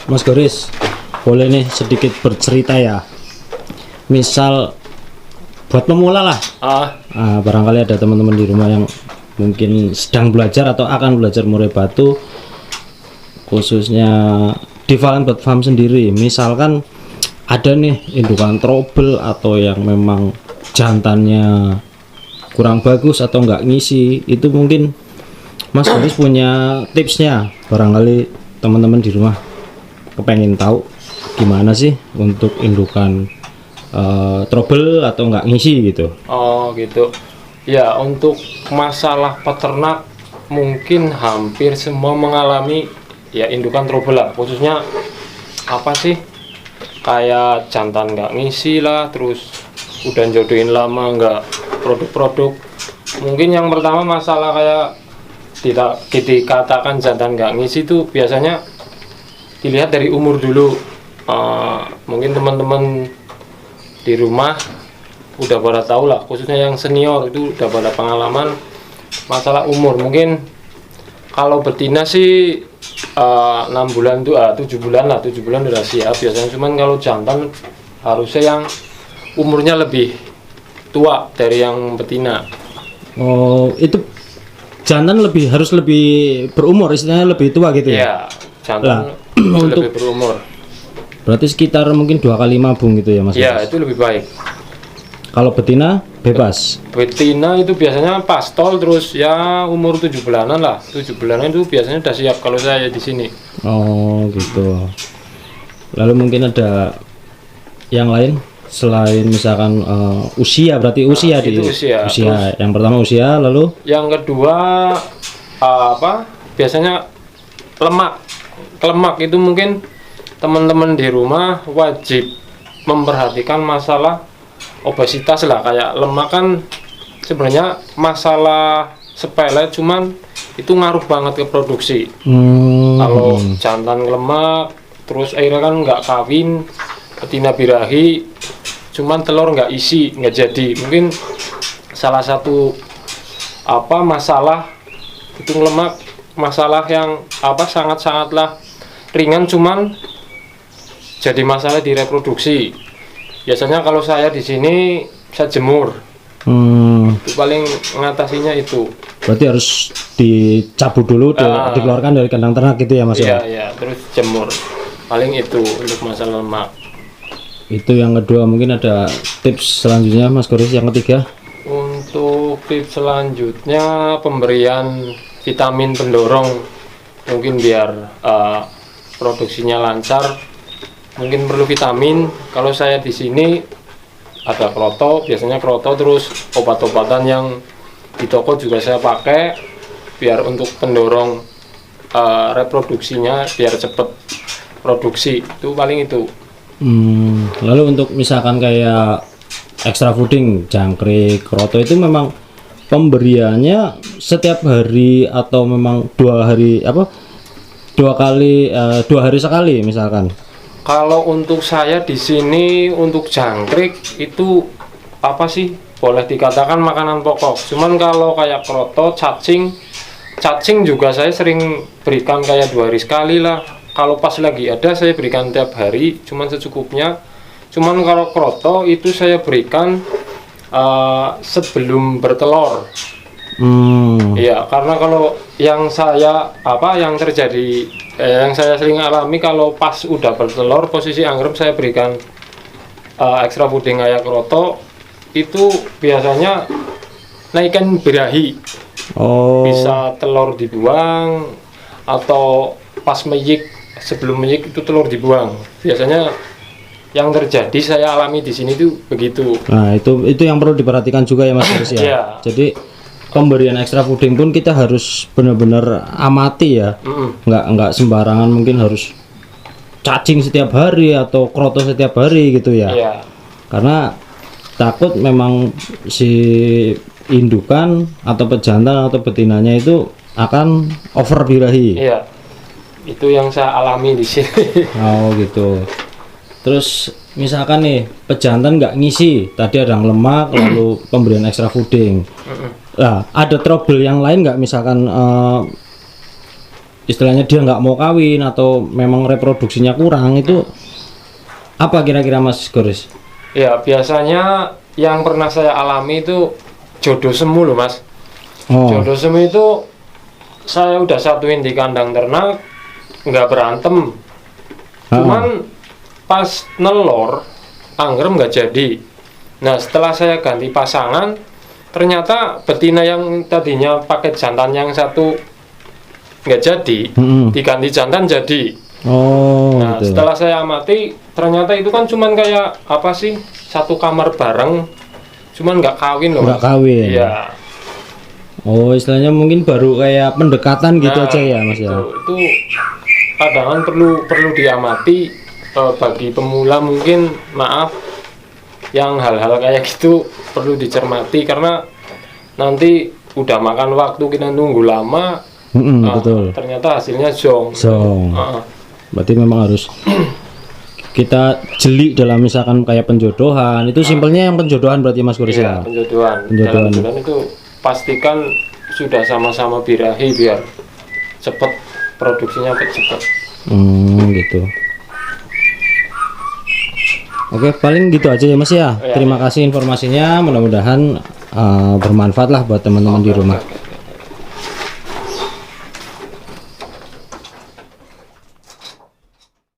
Mas Goris, boleh nih sedikit bercerita ya. Misal buat pemula lah. Barangkali ada teman-teman di rumah yang mungkin sedang belajar atau akan belajar murai batu, khususnya di Valenbot Farm sendiri. Misalkan ada nih indukan trouble atau yang memang jantannya kurang bagus atau nggak ngisi, itu mungkin Mas Goris punya tipsnya. Barangkali teman-teman di rumah kepengen tahu gimana sih untuk indukan trouble atau nggak ngisi gitu. Oh gitu ya. Untuk masalah peternak mungkin hampir semua mengalami ya indukan trouble lah, khususnya apa sih, kayak jantan nggak ngisi lah, terus udah jodohin lama nggak produk-produk. Mungkin yang pertama masalah kayak dikatakan jantan nggak ngisi itu biasanya dilihat dari umur dulu. Mungkin teman-teman di rumah udah pada tahu lah, khususnya yang senior itu udah pada pengalaman masalah umur. Mungkin kalau betina sih 6 bulan tuh 7 bulan lah, 7 bulan udah siap biasanya. Cuman kalau jantan harusnya yang umurnya lebih tua dari yang betina. Oh, itu jantan harus lebih berumur, istilahnya lebih tua gitu ya? Iya, jantan untuk lebih berumur. Berarti sekitar mungkin 2 kali mabung gitu ya Mas? Iya, itu lebih baik. Kalau betina bebas? Betina itu biasanya pastol, terus ya umur 7 bulanan lah. 7 bulanan itu biasanya udah siap kalau saya di sini. Oh gitu. Lalu mungkin ada yang lain selain misalkan usia, berarti usia di usia. Terus, yang pertama usia, lalu yang kedua biasanya lemak itu mungkin teman-teman di rumah wajib memperhatikan masalah obesitas lah. Kayak lemak kan sebenarnya masalah sepele, cuman itu ngaruh banget ke produksi. Kalau jantan lemak terus akhirnya kan nggak kawin, betina birahi, cuman telur nggak isi, nggak jadi. Mungkin salah satu masalah itu lemak, masalah yang sangat-sangatlah ringan, cuman jadi masalah di reproduksi. Biasanya kalau saya di sini saya jemur. Itu paling mengatasinya itu. Berarti harus dicabut dulu, dikeluarkan dari kandang ternak gitu ya Mas? Iya, terus jemur. Paling itu untuk masalah lemak. Itu yang kedua. Mungkin ada tips selanjutnya Mas Goris, yang ketiga? Untuk tips selanjutnya pemberian vitamin pendorong, mungkin biar produksinya lancar. Mungkin perlu vitamin. Kalau saya di sini ada kroto, biasanya kroto, terus obat-obatan yang di toko juga saya pakai biar untuk pendorong reproduksinya, biar cepet produksi. Itu paling itu. Lalu untuk misalkan kayak extra fooding, jangkrik, kroto, itu memang pemberiannya setiap hari atau memang 2 hari sekali misalkan? Kalau untuk saya di sini untuk jangkrik itu boleh dikatakan makanan pokok. Cuman kalau kayak kroto, cacing juga saya sering berikan kayak 2 hari sekali lah. Kalau pas lagi ada saya berikan tiap hari, cuman secukupnya. Cuman kalau kroto itu saya berikan sebelum bertelur. Iya, karena kalau yang saya yang saya sering alami, kalau pas udah bertelur posisi anggrek saya berikan extra fooding kayak kroto, itu biasanya naikkan birahi. Bisa telur dibuang, atau pas meyik, sebelum meyik itu telur dibuang. Biasanya yang terjadi saya alami di sini tuh begitu. Nah, itu yang perlu diperhatikan juga ya Mas Goris ya. Yeah. Jadi pemberian extra fooding pun kita harus benar-benar amati ya. Nggak sembarangan, mungkin harus cacing setiap hari atau kroto setiap hari gitu ya. Yeah. Karena takut memang si indukan atau pejantan atau betinanya itu akan over birahi. Iya. Itu yang saya alami di sini. Oh gitu. Terus misalkan nih pejantan nggak ngisi, tadi ada yang lemak, lalu pemberian extra fooding. Nah, ada trouble yang lain nggak, misalkan istilahnya dia nggak mau kawin atau memang reproduksinya kurang itu apa kira-kira Mas Goris? Ya biasanya yang pernah saya alami itu jodoh semu loh Mas. Jodoh semu itu saya udah satuin di kandang ternak, nggak berantem. Cuman pas nelor, anggrem nggak jadi. Nah setelah saya ganti pasangan, ternyata betina yang tadinya pakai jantan yang satu nggak jadi, diganti jantan jadi. Nah gitu. setelah saya amati, ternyata itu kan cuman kayak apa sih, satu kamar bareng, cuman nggak kawin loh. Nggak kawin. Iya. Istilahnya mungkin baru kayak pendekatan gitu aja ya Mas ya. Itu kadang perlu diamati bagi pemula mungkin, maaf, yang hal-hal kayak gitu perlu dicermati karena nanti udah makan waktu kita nunggu lama, betul. ternyata hasilnya zong. Berarti memang harus kita jeli dalam misalkan kayak penjodohan. Itu simpelnya yang penjodohan berarti Mas Goris ya. Penjodohan. Dalam penjodohan itu pastikan sudah sama-sama birahi biar cepet produksinya cepet. Gitu. Oke, paling gitu aja ya Mas ya. Terima kasih informasinya. Mudah-mudahan bermanfaat lah buat teman-teman di rumah.